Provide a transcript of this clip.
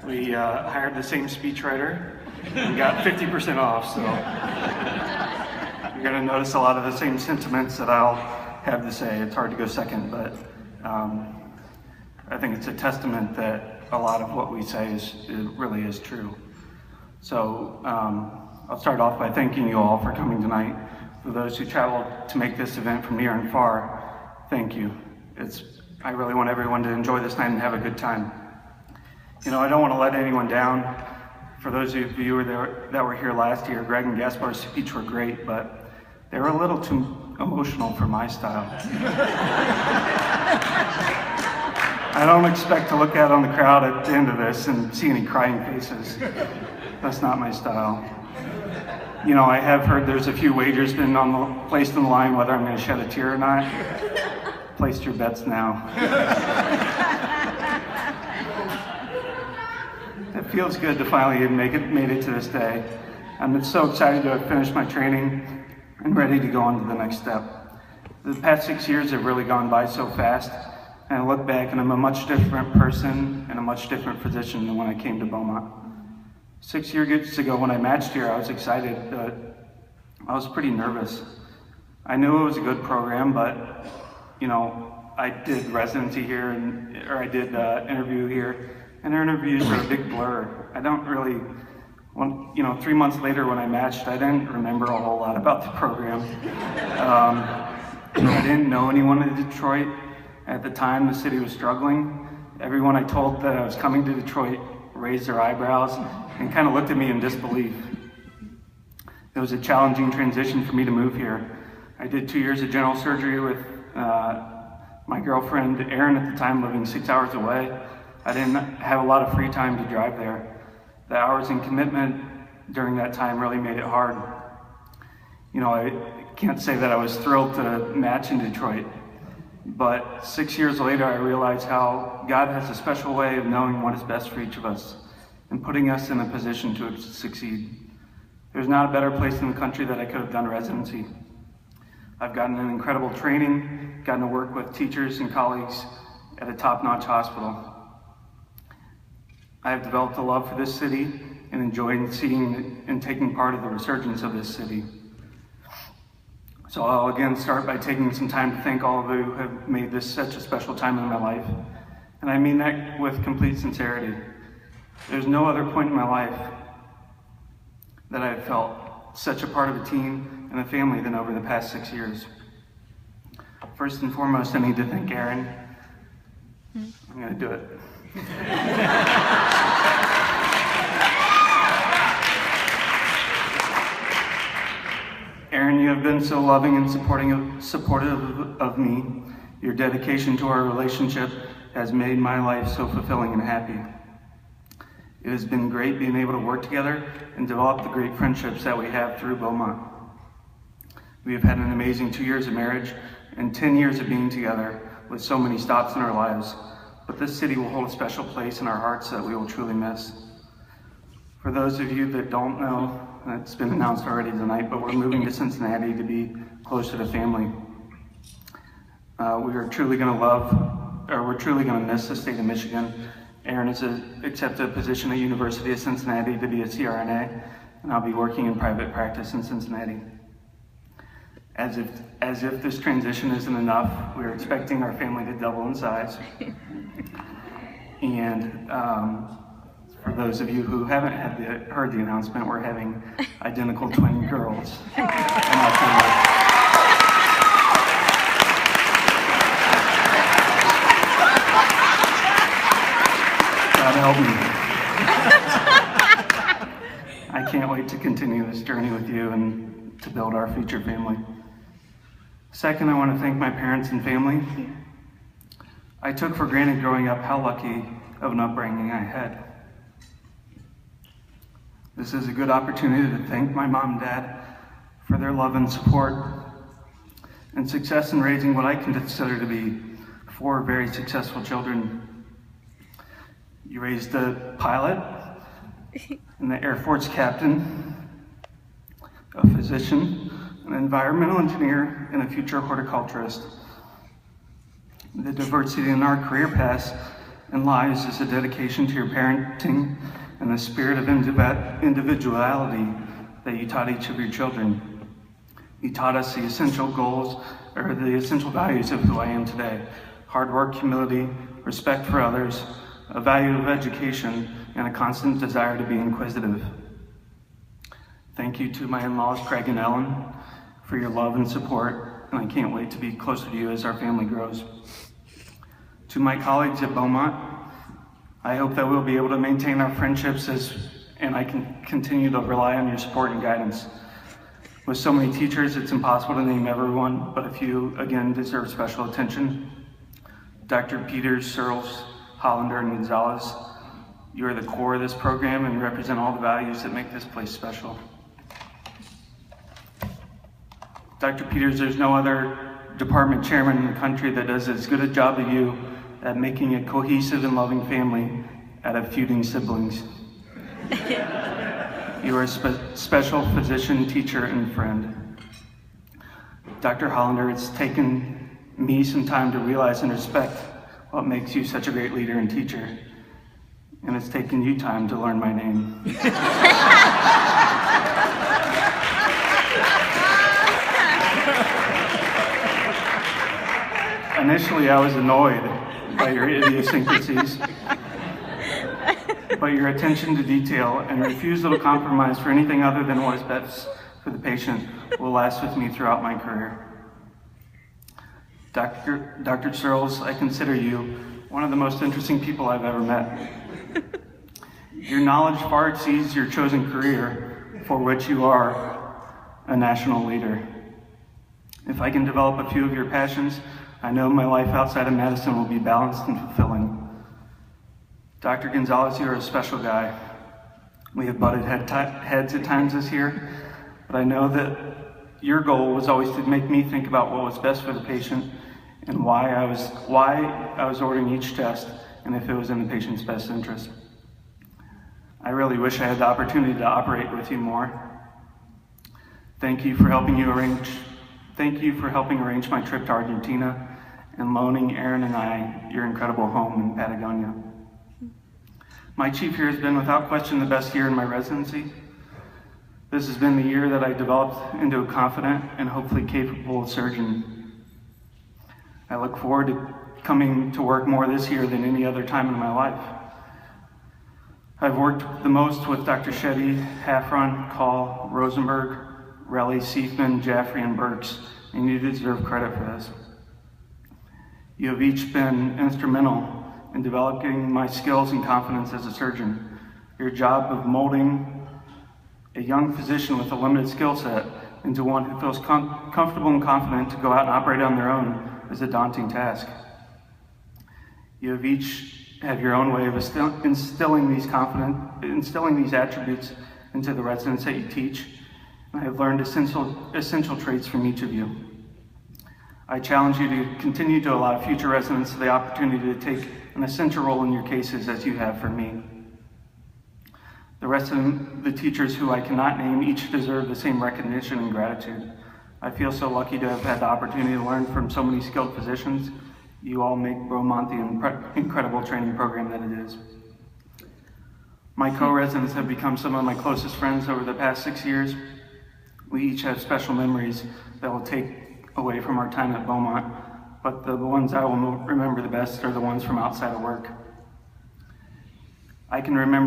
We hired the same speechwriter and got 50% off, so you're going to notice a lot of the same sentiments that I'll have to say. It's hard to go second, but I think it's a testament that a lot of what we say really is true. So I'll start off by thanking you all for coming tonight. For those who traveled to make this event from near and far, thank you. I really want everyone to enjoy this night and have a good time. You know, I don't want to let anyone down. For those of you that were here last year, Greg and Gaspar's speech were great, but they were a little too emotional for my style. I don't expect to look out on the crowd at the end of this and see any crying faces. That's not my style. You know, I have heard there's a few wagers been placed in the line whether I'm going to shed a tear or not. Place your bets now. It feels good to finally have made it to this day. I'm so excited to have finished my training and ready to go on to the next step. The past 6 years have really gone by so fast, and I look back and I'm a much different person in a much different position than when I came to Beaumont. 6 years ago when I matched here, I was excited, but I was pretty nervous. I knew it was a good program, but you know, I did residency here, or I did interview here, and our interviews were a big blur. I don't really, you know, 3 months later when I matched, I didn't remember a whole lot about the program. I didn't know anyone in Detroit. At the time, the city was struggling. Everyone I told that I was coming to Detroit raised their eyebrows and kind of looked at me in disbelief. It was a challenging transition for me to move here. I did 2 years of general surgery with my girlfriend, Erin, at the time living 6 hours away. I didn't have a lot of free time to drive there. The hours and commitment during that time really made it hard. You know, I can't say that I was thrilled to match in Detroit, but 6 years later I realized how God has a special way of knowing what is best for each of us and putting us in a position to succeed. There's not a better place in the country that I could have done residency. I've gotten an incredible training, gotten to work with teachers and colleagues at a top-notch hospital. I have developed a love for this city and enjoyed seeing and taking part of the resurgence of this city. So I'll again start by taking some time to thank all of you who have made this such a special time in my life. And I mean that with complete sincerity. There's no other point in my life that I have felt such a part of a team and a family than over the past 6 years. First and foremost, I need to thank Erin. I'm going to do it. Erin, you have been so loving and supportive of me. Your dedication to our relationship has made my life so fulfilling and happy. It has been great being able to work together and develop the great friendships that we have through Beaumont. We have had an amazing 2 years of marriage and 10 years of being together with so many stops in our lives. But this city will hold a special place in our hearts that we will truly miss. For those of you that don't know, it's been announced already tonight, but we're moving to Cincinnati to be closer to family. We're truly going to miss the state of Michigan. Erin has accepted a position at University of Cincinnati to be a CRNA, and I'll be working in private practice in Cincinnati. As if this transition isn't enough, we're expecting our family to double in size. And for those of you who haven't heard the announcement, we're having identical twin girls. God help me. I can't wait to continue this journey with you and to build our future family. Second, I want to thank my parents and family. I took for granted growing up how lucky of an upbringing I had. This is a good opportunity to thank my mom and dad for their love and support and success in raising what I consider to be 4 very successful children. You raised a pilot, and the Air Force captain, a physician, an environmental engineer, and a future horticulturist. The diversity in our career paths and lives is a dedication to your parenting and the spirit of individuality that you taught each of your children. You taught us the essential values of who I am today: hard work, humility, respect for others, a value of education, and a constant desire to be inquisitive. Thank you to my in-laws, Craig and Ellen, for your love and support, and I can't wait to be closer to you as our family grows. To my colleagues at Beaumont, I hope that we'll be able to maintain our friendships and I can continue to rely on your support and guidance. With so many teachers, it's impossible to name everyone, but a few, again, deserve special attention. Dr. Peters, Searles, Hollander, and Gonzalez, you are the core of this program and represent all the values that make this place special. Dr. Peters, there's no other department chairman in the country that does as good a job as you at making a cohesive and loving family out of feuding siblings. You are a special physician, teacher, and friend. Dr. Hollander, it's taken me some time to realize and respect what makes you such a great leader and teacher. And it's taken you time to learn my name. Initially, I was annoyed by your idiosyncrasies, but your attention to detail and refusal to compromise for anything other than what is best for the patient will last with me throughout my career. Dr. Searles, I consider you one of the most interesting people I've ever met. Your knowledge far exceeds your chosen career, for which you are a national leader. If I can develop a few of your passions, I know my life outside of medicine will be balanced and fulfilling. Dr. Gonzalez, you're a special guy. We have butted heads at times this year, but I know that your goal was always to make me think about what was best for the patient and why I was ordering each test and if it was in the patient's best interest. I really wish I had the opportunity to operate with you more. Thank you for helping arrange my trip to Argentina and loaning Aaron and I your incredible home in Patagonia. My chief here has been without question the best year in my residency. This has been the year that I developed into a confident and hopefully capable surgeon. I look forward to coming to work more this year than any other time in my life. I've worked the most with Dr. Shetty, Hafron, Call, Rosenberg, Relly, Seifman, Jaffrey, and Burks, and you deserve credit for this. You have each been instrumental in developing my skills and confidence as a surgeon. Your job of molding a young physician with a limited skill set into one who feels comfortable and confident to go out and operate on their own is a daunting task. You have each have your own way of instilling these attributes into the residents that you teach. I have learned essential traits from each of you. I challenge you to continue to allow future residents the opportunity to take an essential role in your cases as you have for me. The rest of the teachers who I cannot name each deserve the same recognition and gratitude. I feel so lucky to have had the opportunity to learn from so many skilled physicians. You all make Beaumont the incredible training program that it is. My co-residents have become some of my closest friends over the past 6 years. We each have special memories that will take away from our time at Beaumont, but the ones I will remember the best are the ones from outside of work. I can remember